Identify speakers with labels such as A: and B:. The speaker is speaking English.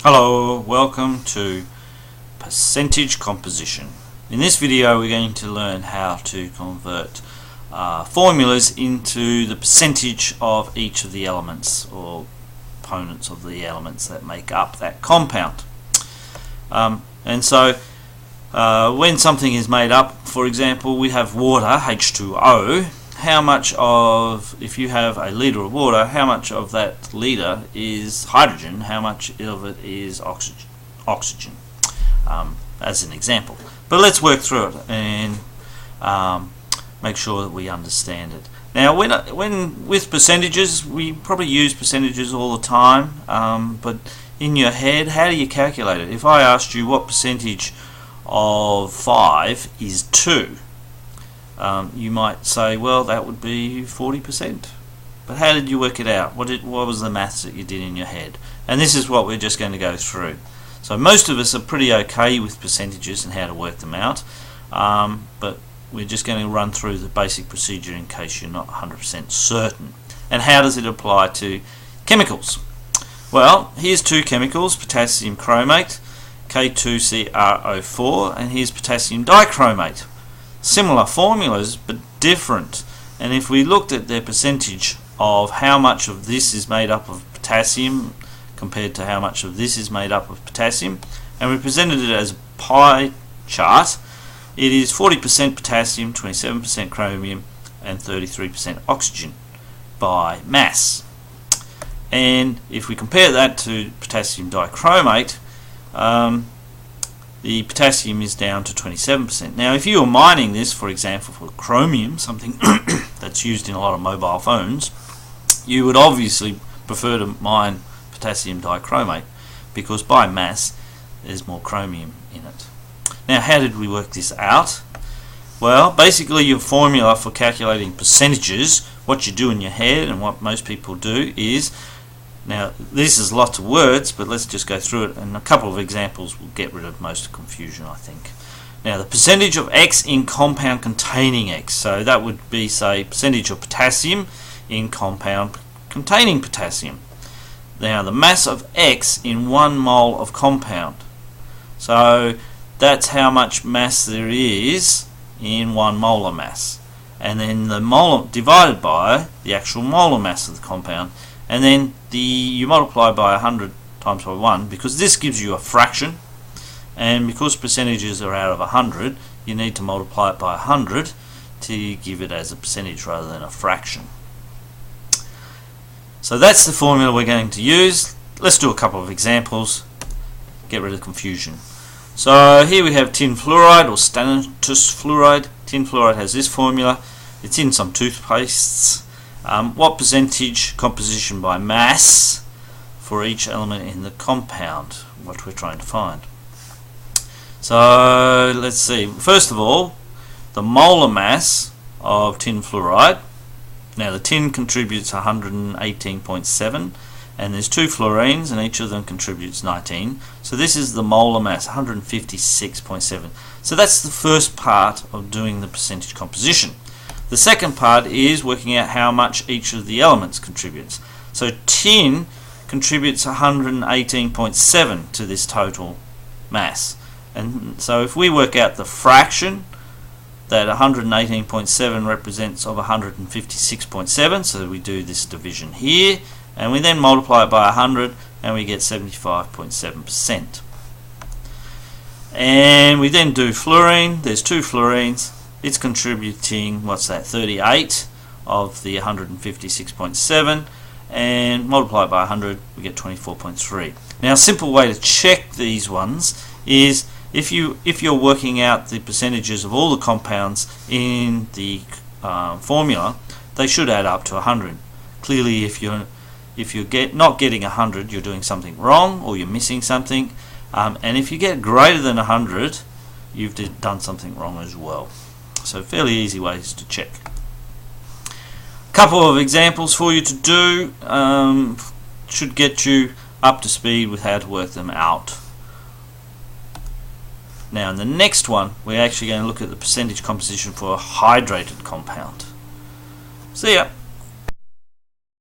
A: Hello, welcome to percentage composition. In this video we're going to learn how to convert formulas into the percentage of each of the elements or components of the elements that make up that compound. When something is made up, for example, we have water, H2O, how much of, if you have a litre of water, how much of that litre is hydrogen, how much of it is oxygen, as an example. But let's work through it and make sure that we understand it. Now, when with percentages, we probably use percentages all the time, but in your head, how do you calculate it? If I asked you what percentage of 5 is 2, you might say, well, that would be 40%. But how did you work it out? What was the maths that you did in your head? And this is what we're just going to go through. So most of us are pretty okay with percentages and how to work them out, but we're just going to run through the basic procedure in case you're not 100% certain. And how does it apply to chemicals? Well, here's two chemicals, potassium chromate, K2CrO4, and here's potassium dichromate. Similar formulas but different, and if we looked at their percentage of how much of this is made up of potassium compared to how much of this is made up of potassium, and we presented it as a pie chart, it is 40% potassium, 27% chromium and 33% oxygen by mass. And if we compare that to potassium dichromate, the potassium is down to 27%. Now, if you were mining this, for example, for chromium, something that's used in a lot of mobile phones, you would obviously prefer to mine potassium dichromate because by mass there's more chromium in it. Now, how did we work this out? Well, basically your formula for calculating percentages, what you do in your head and what most people do is, now this is lots of words, but let's just go through it, and a couple of examples will get rid of most confusion, I think. Now, the percentage of X in compound containing X, so that would be, say, percentage of potassium in compound containing potassium. Now, the mass of X in 1 mole of compound, so that's how much mass there is in 1 molar mass, and then the molar divided by the actual molar mass of the compound, and then you multiply by 100 times by 1 because this gives you a fraction, and because percentages are out of 100 you need to multiply it by 100 to give it as a percentage rather than a fraction. So that's the formula we're going to use. Let's do a couple of examples, get rid of confusion. So here we have tin fluoride or stannous fluoride. Tin fluoride has this formula, it's in some toothpastes. What percentage composition by mass for each element in the compound, what we're trying to find. So let's see, first of all, the molar mass of tin fluoride. Now the tin contributes 118.7 and there's 2 fluorines and each of them contributes 19, so this is the molar mass, 156.7. so that's the first part of doing the percentage composition. The second part is working out how much each of the elements contributes. So tin contributes 118.7 to this total mass. And so if we work out the fraction that 118.7 represents of 156.7, so we do this division here, and we then multiply it by 100 and we get 75.7%. And we then do fluorine, there's 2 fluorines. It's contributing, what's that, 38 of the 156.7, and multiply it by 100, we get 24.3. Now, a simple way to check these ones is if you're working out the percentages of all the compounds in the formula, they should add up to 100. Clearly, if you're not getting 100, you're doing something wrong or you're missing something, and if you get greater than 100, you've done something wrong as well. So fairly easy ways to check. Couple of examples for you to do, should get you up to speed with how to work them out. Now in the next one we're actually going to look at the percentage composition for a hydrated compound. See ya!